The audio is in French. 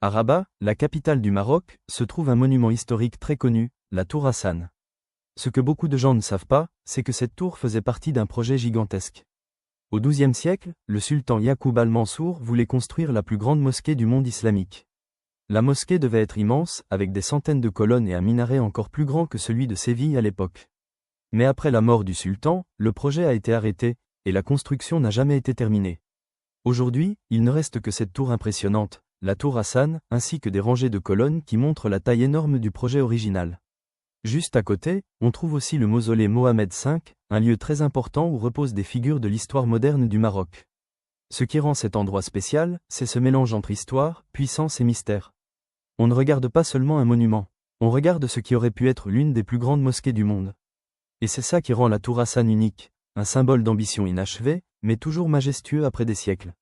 À Rabat, la capitale du Maroc, se trouve un monument historique très connu, la Tour Hassan. Ce que beaucoup de gens ne savent pas, c'est que cette tour faisait partie d'un projet gigantesque. Au XIIe siècle, le sultan Yacoub al-Mansour voulait construire la plus grande mosquée du monde islamique. La mosquée devait être immense, avec des centaines de colonnes et un minaret encore plus grand que celui de Séville à l'époque. Mais après la mort du sultan, le projet a été arrêté, et la construction n'a jamais été terminée. Aujourd'hui, il ne reste que cette tour impressionnante, la tour Hassan, ainsi que des rangées de colonnes qui montrent la taille énorme du projet original. Juste à côté, on trouve aussi le mausolée Mohamed V, un lieu très important où reposent des figures de l'histoire moderne du Maroc. Ce qui rend cet endroit spécial, c'est ce mélange entre histoire, puissance et mystère. On ne regarde pas seulement un monument, on regarde ce qui aurait pu être l'une des plus grandes mosquées du monde. Et c'est ça qui rend la tour Hassan unique, un symbole d'ambition inachevée, mais toujours majestueux après des siècles.